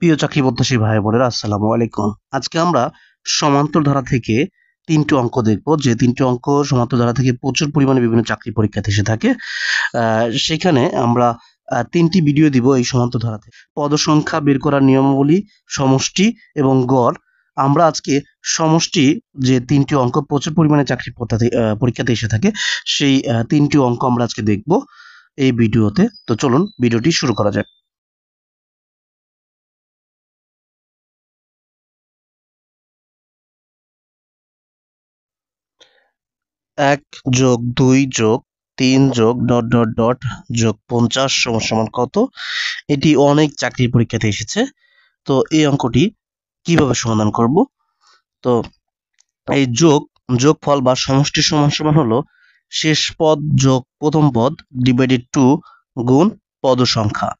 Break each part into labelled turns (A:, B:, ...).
A: প্রিয় চাকরি প্রত্যাশী ভাই বোনেরা, আসসালামু আলাইকুম। আজকে আমরা সমান্তর ধারা থেকে তিনটি অঙ্ক দেখব, যে তিনটি অঙ্ক সমান্তর ধারা থেকে প্রচুর পরিমাণে বিভিন্ন চাকরি পরীক্ষাতে এসে থাকে। সেখানে আমরা তিনটি ভিডিও দিব এই সমান্তর ধারা থেকে। পদ সংখ্যা বের করার নিয়মাবলী, সমষ্টি এবং গড়। আমরা আজকে সমষ্টি, যে তিনটি অঙ্ক প্রচুর পরিমাণে চাকরি পরীক্ষাতে এসে থাকে, সেই তিনটি অঙ্ক আমরা আজকে দেখব এই ভিডিওতে। তো চলুন ভিডিওটি শুরু করা যাক। 1+2+3+... কত? এটি অনেক চাকরির পরীক্ষাতে এসেছে। তো এই অঙ্কটি কিভাবে সমাধান করব? তো এই যোগফল বা সমষ্টি সমান সমান হলো শেষ পদ যোগ প্রথম পদ ডিভাইডেড 2 গুণ পদ সংখ্যা।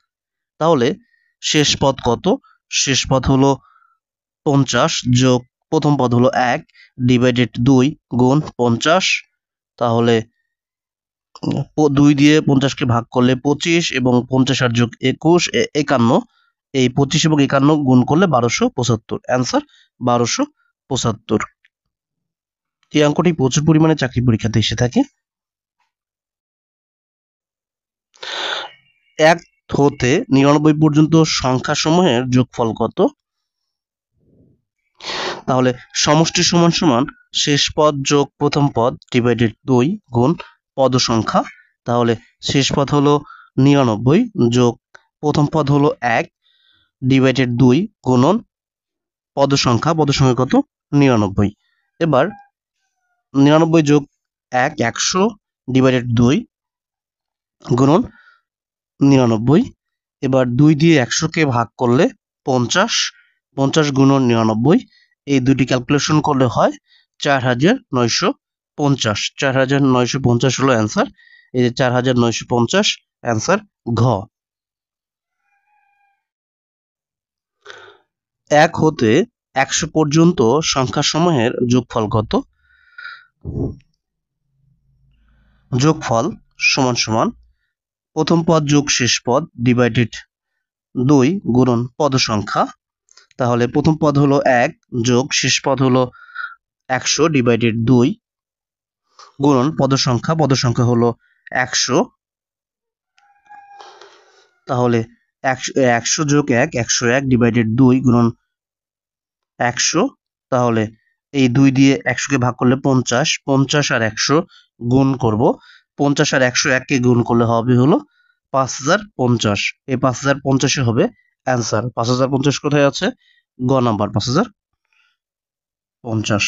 A: তাহলে শেষ পদ কত? শেষ পদ হলো 50 যোগ প্রথম পদ হলো 1 ডিভাইডেড 2 গুণ 50। তাহলে 2 দিয়ে 50কে ভাগ করলে 25 এবং 50 আর যোগ 21 51। এই 25 এবং 51 গুণ করলে 1275। অ্যান্সার 1275। এই অঙ্কটি প্রচুর পরিমাণে চাকরি পরীক্ষাতে এসে থাকে। 1 হতে 99 পর্যন্ত সংখ্যা সমূহের যোগফল কত? তাহলে সমষ্টি সমান সমান শেষ পদ যোগ প্রথম পদ ডিভাইডেড 2 গুণ পদ সংখ্যা। তাহলে শেষ পদ হলো 99 যোগ প্রথম পদ হলো 1 ডিভাইডেড 2 গুণন পদ সংখ্যা কত? 99। এবার 99 যোগ 1 100 ডিভাইডেড 2 গুণন 99। এবার 2 দিয়ে 100কে ভাগ করলে 50 50 গুণন 99। এই দুটি ক্যালকুলেশন করলে হয় 4950। 4950 হলো অ্যান্সার। এই যে 4950 অ্যান্সার ঘ। 1 হতে 100 পর্যন্ত সংখ্যা সমূহের যোগফল কত? যোগফল সমান সমান প্রথম পদ যোগ শেষ পদ ডিভাইডেড 2 গুণন পদ সংখ্যা। তাহলে প্রথম পদ হলো 1 যোগ শেষ পদ হলো 100 ডিভাইডেড 2 গুণন পদ সংখ্যা হলো 100। তাহলে 100 যোগ 1 101 ডিভাইডেড 2 গুণন 100। তাহলে এই 2 দিয়ে 100কে ভাগ করলে 50 50 আর 100 গুণ করব। 50 আর 101 কে গুণ করলে হবে হলো 5050। এই 5050 হবে অ্যান্সার। 5050 কোথায় আছে? গ নাম্বার 5050।